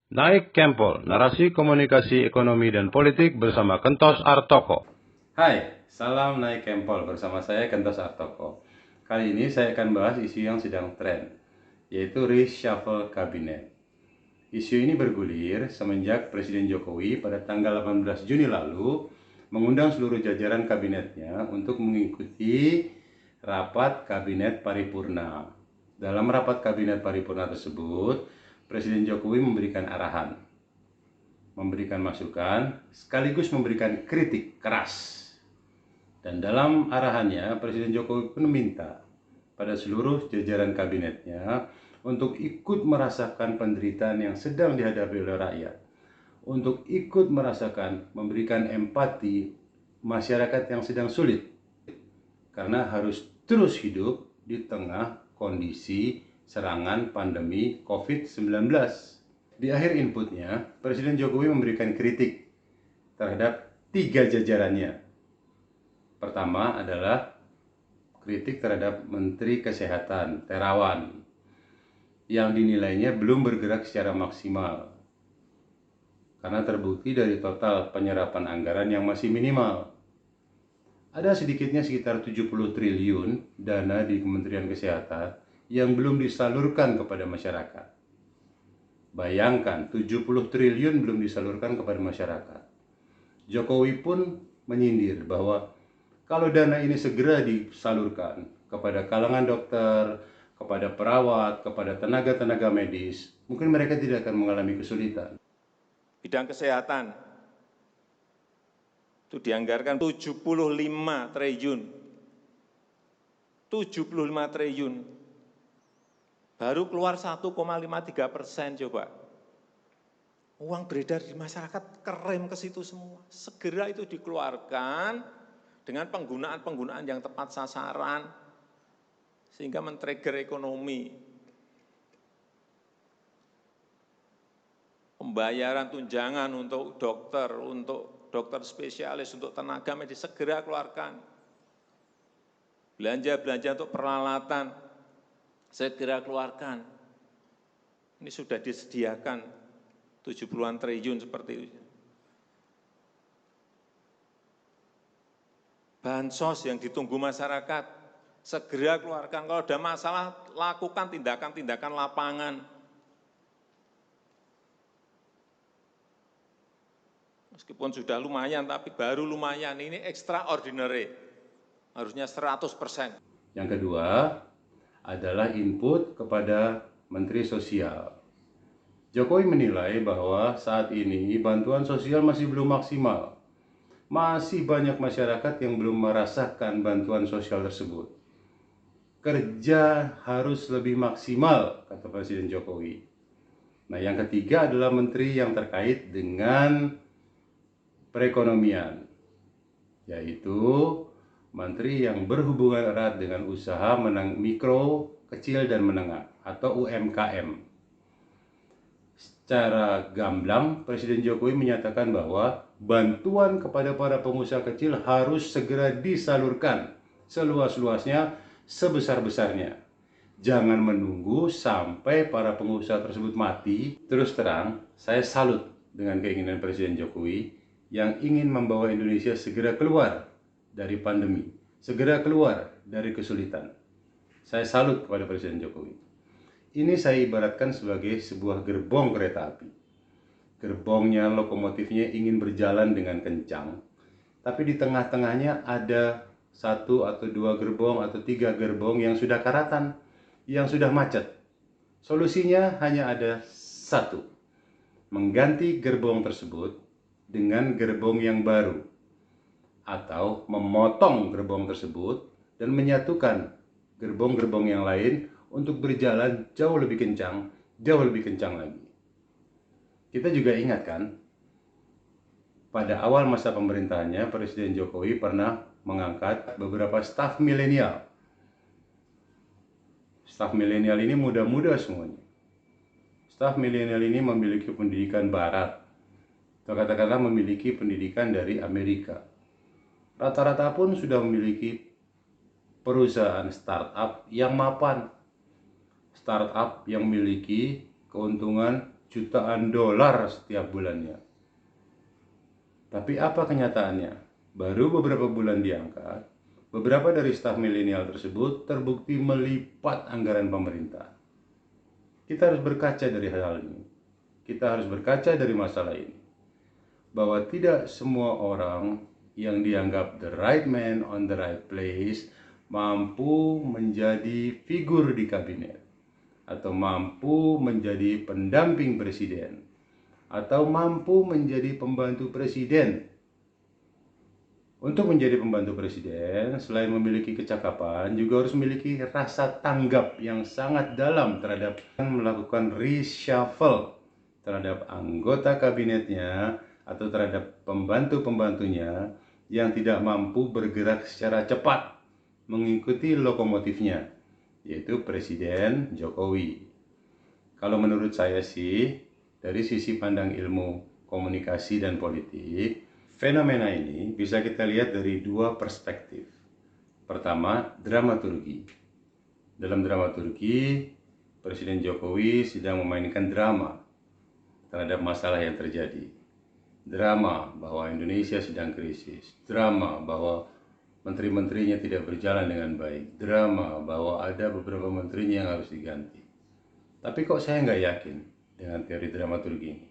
Naik Kempol, narasi komunikasi ekonomi dan politik bersama Kentos Artoko. Hai, salam Naik Kempol bersama saya Kentos Artoko. Kali ini saya akan bahas isu yang sedang tren, yaitu reshuffle kabinet. Isu ini bergulir semenjak Presiden Jokowi pada tanggal 18 Juni lalu mengundang seluruh jajaran kabinetnya untuk mengikuti rapat kabinet paripurna. Dalam rapat kabinet paripurna tersebut, Presiden Jokowi memberikan arahan, memberikan masukan, sekaligus memberikan kritik keras. Dan dalam arahannya, Presiden Jokowi pun meminta pada seluruh jajaran kabinetnya untuk ikut merasakan penderitaan yang sedang dihadapi oleh rakyat, untuk ikut merasakan, memberikan empati masyarakat yang sedang sulit, karena harus terus hidup di tengah kondisi serangan pandemi COVID-19. Di akhir inputnya, Presiden Jokowi memberikan kritik terhadap 3 jajarannya. Pertama adalah kritik terhadap Menteri Kesehatan, Terawan, yang dinilainya belum bergerak secara maksimal karena terbukti dari total penyerapan anggaran yang masih minimal. Ada sedikitnya sekitar 70 triliun dana di Kementerian Kesehatan yang belum disalurkan kepada masyarakat. Bayangkan, 70 triliun belum disalurkan kepada masyarakat. Jokowi pun menyindir bahwa kalau dana ini segera disalurkan kepada kalangan dokter, kepada perawat, kepada tenaga-tenaga medis, mungkin mereka tidak akan mengalami kesulitan. Bidang kesehatan itu dianggarkan 75 triliun. 75 triliun. Baru keluar 1,53% coba. Uang beredar di masyarakat kerem ke situ semua. Segera itu dikeluarkan dengan penggunaan-penggunaan yang tepat sasaran sehingga men-trigger ekonomi. Pembayaran tunjangan untuk dokter spesialis, untuk tenaga medis segera keluarkan. Belanja-belanja untuk peralatan segera keluarkan. Ini sudah disediakan 70-an triliun seperti itu. Bansos yang ditunggu masyarakat segera keluarkan. Kalau ada masalah, lakukan tindakan-tindakan lapangan. Meskipun sudah lumayan, tapi baru lumayan. Ini extraordinary. Harusnya 100%. Yang kedua adalah input kepada Menteri Sosial. Jokowi menilai bahwa saat ini bantuan sosial masih belum maksimal. Masih banyak masyarakat yang belum merasakan bantuan sosial tersebut. Kerja harus lebih maksimal, kata Presiden Jokowi. Nah, yang ketiga adalah menteri yang terkait dengan perekonomian, yaitu menteri yang berhubungan erat dengan usaha mikro, kecil, dan menengah atau UMKM. Secara gamblang, Presiden Jokowi menyatakan bahwa bantuan kepada para pengusaha kecil harus segera disalurkan seluas-luasnya, sebesar-besarnya. Jangan menunggu sampai para pengusaha tersebut mati. Terus terang, saya salut dengan keinginan Presiden Jokowi yang ingin membawa Indonesia segera keluar dari pandemi, segera keluar dari kesulitan. Saya salut kepada Presiden Jokowi. Ini saya ibaratkan sebagai sebuah gerbong kereta api. Gerbongnya, lokomotifnya ingin berjalan dengan kencang, tapi di tengah-tengahnya ada 1 atau 2 gerbong atau 3 gerbong yang sudah karatan, yang sudah macet. Solusinya hanya ada satu, mengganti gerbong tersebut dengan gerbong yang baru, atau memotong gerbong tersebut dan menyatukan gerbong-gerbong yang lain untuk berjalan jauh lebih kencang lagi. Kita juga ingat kan, pada awal masa pemerintahannya Presiden Jokowi pernah mengangkat beberapa staf milenial. Staf milenial ini muda-muda semuanya. Staf milenial ini memiliki pendidikan barat, atau katakanlah memiliki pendidikan dari Amerika. Rata-rata pun sudah memiliki perusahaan startup yang mapan, startup yang memiliki keuntungan jutaan dolar setiap bulannya. Tapi apa kenyataannya? Baru beberapa bulan diangkat, beberapa dari staf milenial tersebut terbukti melipat anggaran pemerintah. Kita harus berkaca dari hal ini. Kita harus berkaca dari masalah ini. Bahwa tidak semua orang yang dianggap the right man on the right place mampu menjadi figur di kabinet, atau mampu menjadi pendamping presiden, atau mampu menjadi pembantu presiden. Untuk menjadi pembantu presiden, selain memiliki kecakapan, juga harus memiliki rasa tanggap yang sangat dalam terhadap melakukan reshuffle terhadap anggota kabinetnya atau terhadap pembantu-pembantunya yang tidak mampu bergerak secara cepat mengikuti lokomotifnya, yaitu Presiden Jokowi. Kalau menurut saya sih, dari sisi pandang ilmu komunikasi dan politik, fenomena ini bisa kita lihat dari dua perspektif. Pertama, dramaturgi. Dalam dramaturgi, Presiden Jokowi sedang memainkan drama terhadap masalah yang terjadi. Drama bahwa Indonesia sedang krisis, drama bahwa menteri-menterinya tidak berjalan dengan baik, drama bahwa ada beberapa menterinya yang harus diganti. Tapi kok saya nggak yakin dengan teori dramaturgi ini.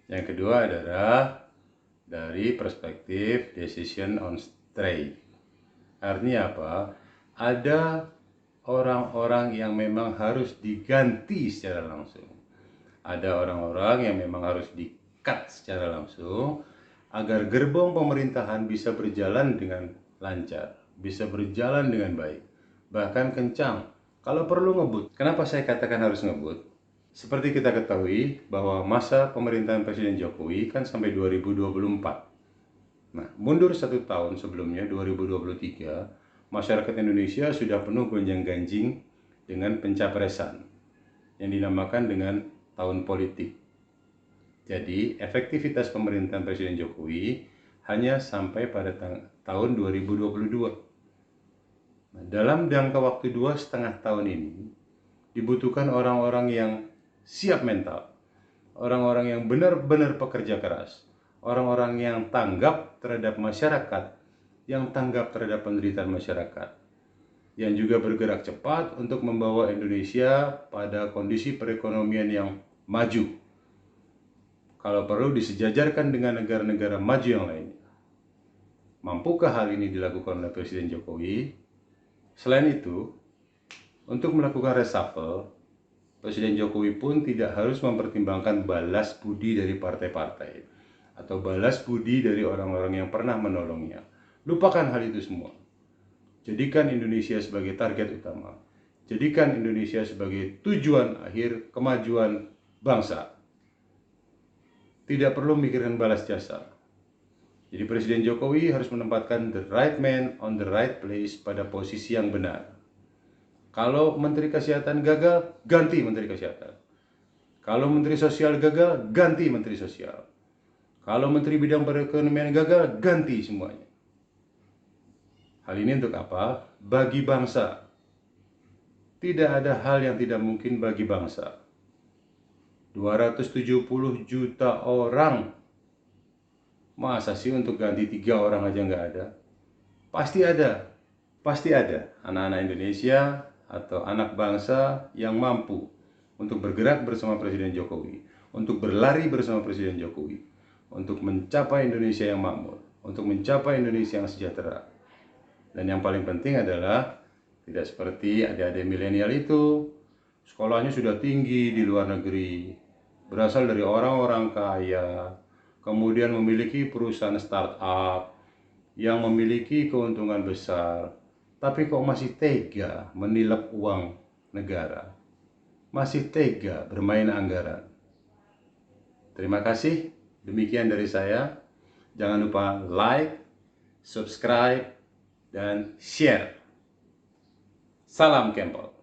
Yang kedua adalah dari perspektif decision on strike. Artinya apa? Ada orang-orang yang memang harus diganti secara langsung. Ada orang-orang yang memang harus di-cut secara langsung agar gerbong pemerintahan bisa berjalan dengan lancar, bisa berjalan dengan baik, bahkan kencang. Kalau perlu ngebut. Kenapa saya katakan harus ngebut? Seperti kita ketahui bahwa masa pemerintahan Presiden Jokowi kan sampai 2024. Nah, mundur 1 tahun sebelumnya, 2023, masyarakat Indonesia sudah penuh gonjang-ganjing dengan pencapresan yang dinamakan dengan tahun politik. Jadi, efektivitas pemerintahan Presiden Jokowi hanya sampai pada tahun 2022. Nah, dalam jangka waktu 2,5 tahun ini, dibutuhkan orang-orang yang siap mental, orang-orang yang benar-benar pekerja keras, orang-orang yang tanggap terhadap masyarakat, yang tanggap terhadap penderitaan masyarakat, yang juga bergerak cepat untuk membawa Indonesia pada kondisi perekonomian yang maju. Kalau perlu disejajarkan dengan negara-negara maju yang lainnya. Mampukah hal ini dilakukan oleh Presiden Jokowi? Selain itu, untuk melakukan reshuffle, Presiden Jokowi pun tidak harus mempertimbangkan balas budi dari partai-partai atau balas budi dari orang-orang yang pernah menolongnya. Lupakan hal itu semua. Jadikan Indonesia sebagai target utama. Jadikan Indonesia sebagai tujuan akhir kemajuan bangsa. Tidak perlu memikirkan balas jasa. Jadi Presiden Jokowi harus menempatkan the right man on the right place pada posisi yang benar. Kalau Menteri Kesehatan gagal, ganti Menteri Kesehatan. Kalau Menteri Sosial gagal, ganti Menteri Sosial. Kalau Menteri Bidang Perekonomian gagal, ganti semuanya. Hal ini untuk apa? Bagi bangsa. Tidak ada hal yang tidak mungkin bagi bangsa. 270 juta orang. Masa sih untuk ganti 3 orang aja nggak ada? Pasti ada. Pasti ada anak-anak Indonesia atau anak bangsa yang mampu untuk bergerak bersama Presiden Jokowi, untuk berlari bersama Presiden Jokowi, untuk mencapai Indonesia yang makmur, untuk mencapai Indonesia yang sejahtera. Dan yang paling penting adalah tidak seperti adik-adik milenial itu, sekolahnya sudah tinggi di luar negeri, berasal dari orang-orang kaya, kemudian memiliki perusahaan startup yang memiliki keuntungan besar, tapi kok masih tega menilap uang negara, masih tega bermain anggaran. Terima kasih, demikian dari saya. Jangan lupa like, subscribe, dan share. Salam Kempol.